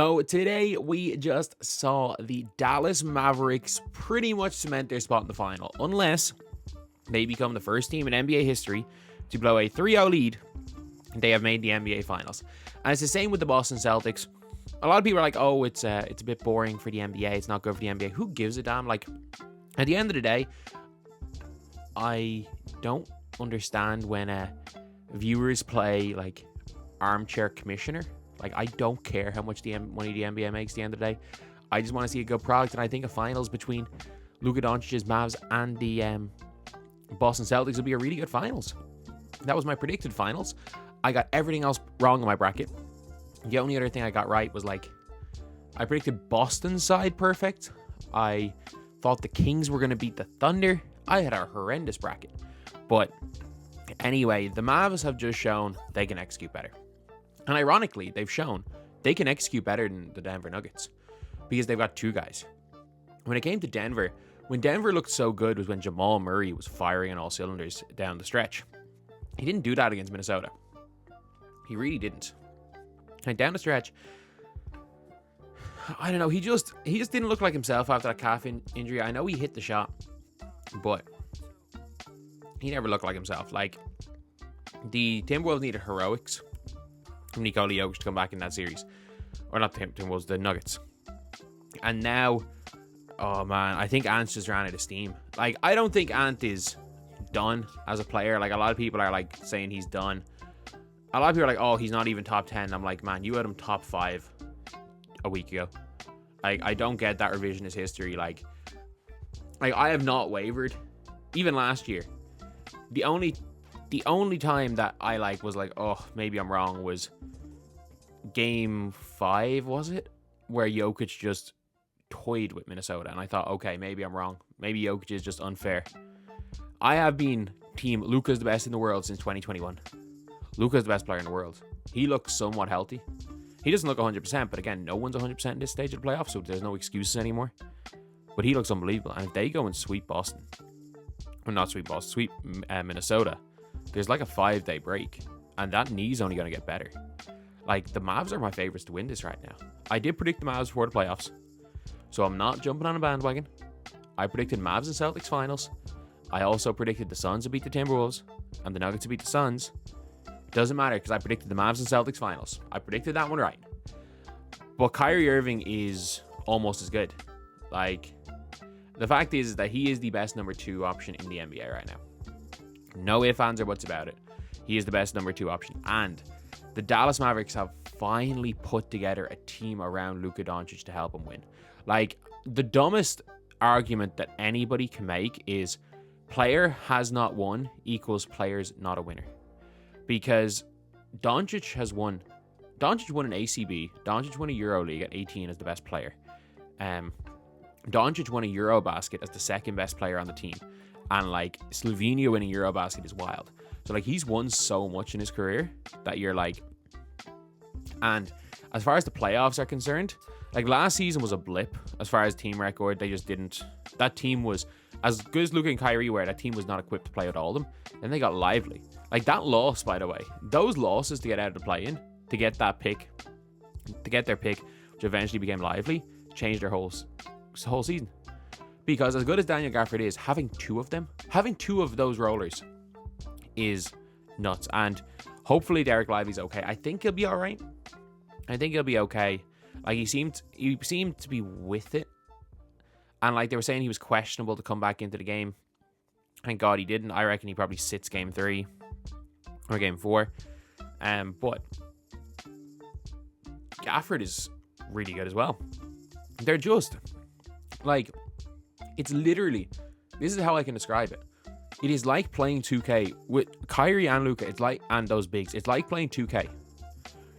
So today we just saw the Dallas Mavericks pretty much cement their spot in the final, unless they become the first team in NBA history to blow a 3-0 lead. They have made the NBA Finals, and it's the same with the Boston Celtics. A lot of people are like, "Oh, it's a bit boring for the NBA. It's not good for the NBA." Who gives a damn? Like, at the end of the day, I don't understand when viewers play like armchair commissioner. Like, I don't care how much money the NBA makes at the end of the day. I just want to see a good product, and I think a finals between Luka Doncic's Mavs and the Boston Celtics will be a really good finals. That was my predicted finals. I got everything else wrong in my bracket. The only other thing I got right was, like, I predicted Boston's side perfect. I thought the Kings were going to beat the Thunder. I had a horrendous bracket. But anyway, the Mavs have just shown they can execute better. And ironically, they've shown they can execute better than the Denver Nuggets because they've got two guys. When it came to Denver, when Denver looked so good was when Jamal Murray was firing on all cylinders down the stretch. He didn't do that against Minnesota. He really didn't. And down the stretch, I don't know, he just didn't look like himself after that calf injury. I know he hit the shot, but he never looked like himself. Like, the Timberwolves needed heroics from Nikola Jokic to come back in that series. Or not the Timberwolves, the Nuggets. And now, oh man, I think Ant's just ran out of steam. Like, I don't think Ant is done as a player. Like, a lot of people are like saying he's done. A lot of people are like, oh, he's not even top 10. I'm like, man, you had him top 5 a week ago. Like, I don't get that revisionist history. Like I have not wavered. Even last year, the only time that I was like, oh, maybe I'm wrong was game 5, was it? Where Jokic just toyed with Minnesota. And I thought, okay, maybe I'm wrong. Maybe Jokic is just unfair. I have been team Luka's the best in the world since 2021. Luka's the best player in the world. He looks somewhat healthy. He doesn't look 100%, but again, no one's 100% in this stage of the playoffs, so there's no excuses anymore. But he looks unbelievable. And if they go and sweep Boston, well, not sweep Boston, sweep Minnesota, there's like a 5-day break, and that knee's only going to get better. Like, the Mavs are my favorites to win this right now. I did predict the Mavs before the playoffs, so I'm not jumping on a bandwagon. I predicted Mavs and Celtics finals. I also predicted the Suns would beat the Timberwolves, and the Nuggets would beat the Suns. Doesn't matter, because I predicted the Mavs and Celtics finals. I predicted that one right. But Kyrie Irving is almost as good. Like, the fact is that he is the best number 2 option in the NBA right now. No ifs, ands, or buts about it. He is the best number 2 option. And the Dallas Mavericks have finally put together a team around Luka Doncic to help him win. Like, the dumbest argument that anybody can make is player has not won equals player's not a winner. Because Doncic won an ACB. Doncic won a EuroLeague at 18 as the best player. Doncic won a Eurobasket as the second best player on the team. And, like, Slovenia winning Eurobasket is wild. So, like, he's won so much in his career that you're like... And as far as the playoffs are concerned, like, last season was a blip as far as team record. They just didn't... That team was... As good as Luka and Kyrie were, that team was not equipped to play with all of them. Then they got lively. Like, that loss, by the way, those losses to get out of the play-in, to get that pick, to get their pick, which eventually became lively, changed their whole season. Because as good as Daniel Gafford is, having 2 of them, having 2 of those rollers is nuts. And hopefully Derek Lively's okay. I think he'll be all right. I think he'll be okay. Like, he seemed to be with it. And, like, they were saying he was questionable to come back into the game. Thank God he didn't. I reckon he probably sits game 3 or game 4. But Gafford is really good as well. They're just, like, it's literally, this is how I can describe it. It is like playing 2K with Kyrie and Luka. It's like, and those bigs. It's like playing 2K.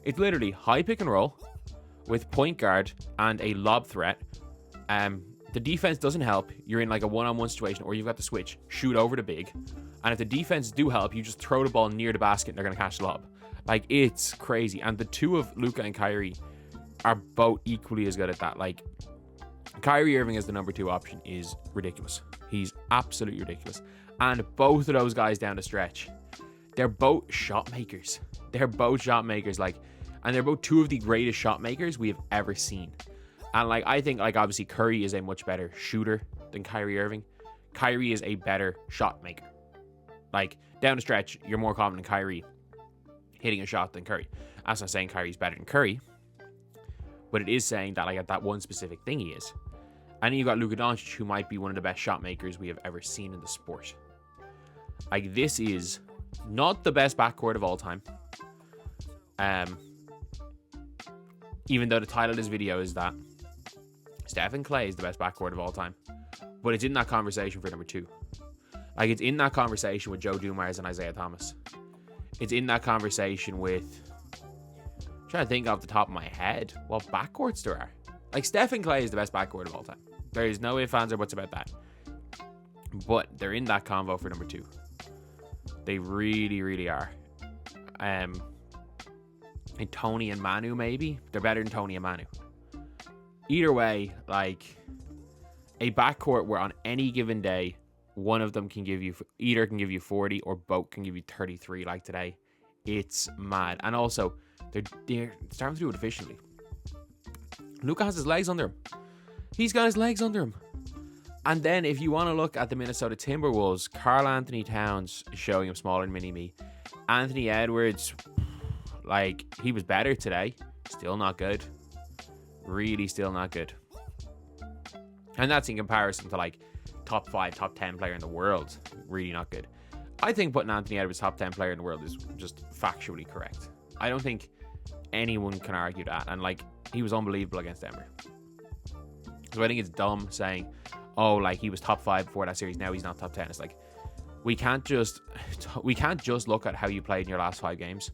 It's literally high pick and roll with point guard and a lob threat. The defense doesn't help. You're in like a one-on-one situation, or you've got to switch, shoot over the big. And if the defense do help, you just throw the ball near the basket and they're going to catch the lob. Like, it's crazy. And the 2 of Luka and Kyrie are both equally as good at that. Like, Kyrie Irving as the number 2 option is ridiculous. He's absolutely ridiculous. And both of those guys down the stretch, they're both shot makers. Like, And they're both two of the greatest shot makers we have ever seen. And like, I think like obviously Curry is a much better shooter than Kyrie Irving. Kyrie is a better shot maker. Like down the stretch, you're more confident in Kyrie hitting a shot than Curry. That's not saying Kyrie's better than Curry, but it is saying that like at that one specific thing he is. And then you got Luka Doncic, who might be one of the best shot makers we have ever seen in the sport. Like this is not the best backcourt of all time. Even though the title of this video is that Steph and Klay is the best backcourt of all time. But it's in that conversation for number 2. Like, it's in that conversation with Joe Dumars and Isaiah Thomas. It's in that conversation with... I'm trying to think off the top of my head what backcourts there are. Like, Steph and Klay is the best backcourt of all time. There is no ifs, ands, or buts about that. But they're in that convo for number 2. They really, really are. And Tony and Manu, maybe? They're better than Tony and Manu. Either way, like... a backcourt where on any given day, one of them can give you, either can give you 40 or both can give you 33 like today. It's mad. And also, they're starting to do it efficiently. Luka has his legs under him. He's got his legs under him. And then if you want to look at the Minnesota Timberwolves, Karl Anthony Towns is showing him smaller than mini-me. Anthony Edwards, like, he was better today. Still not good. Really still not good. And that's in comparison to like top 5, top 10 player in the world. Really not good. I think putting Anthony Edwards top 10 player in the world is just factually correct. I don't think anyone can argue that. And like, he was unbelievable against Denver. So I think it's dumb saying, oh, like he was top 5 before that series, now he's not top 10. It's like, we can't just look at how you played in your last 5 games.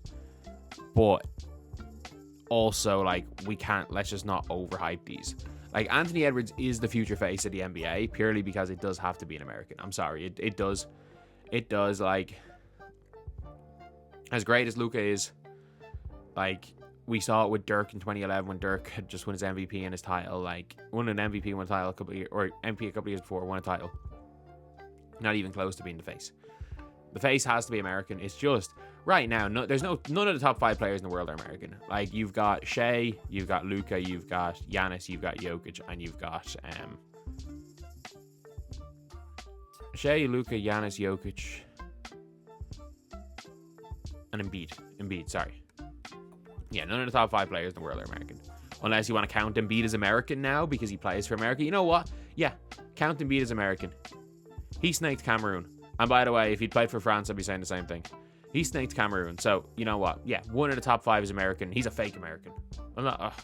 But also, like, let's just not overhype these. Like, Anthony Edwards is the future face of the NBA purely because it does have to be an American. I'm sorry. It does. It does. Like, as great as Luka is, like, we saw it with Dirk in 2011 when Dirk had just won his MVP and his title. Like, won an MVP, won a title a couple of years, or MVP a couple of years before, won a title. Not even close to being the face. The face has to be American. It's just... right now, none of the top 5 players in the world are American. Like, you've got Shea, you've got Luka, you've got Giannis, you've got Jokic, and you've got Shea, Luka, Giannis, Jokic, and Embiid, sorry. Yeah, none of the top 5 players in the world are American. Unless you want to count Embiid as American now because he plays for America. You know what? Yeah, count Embiid as American. He snaked Cameroon. And by the way, if he'd played for France, I'd be saying the same thing. He snaked Cameroon. So, you know what? Yeah, one of the top 5 is American. He's a fake American. Well,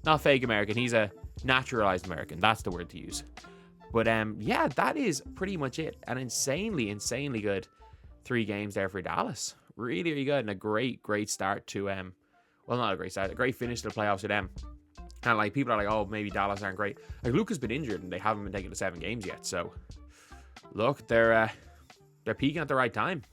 not fake American. He's a naturalized American. That's the word to use. But, yeah, that is pretty much it. An insanely good 3 games there for Dallas. Really, really good. And a great start to, well, not a great start. A great finish to the playoffs for them. And, like, people are like, oh, maybe Dallas aren't great. Like, Luka's been injured and they haven't been taking to 7 games yet. So, look, they're peaking at the right time.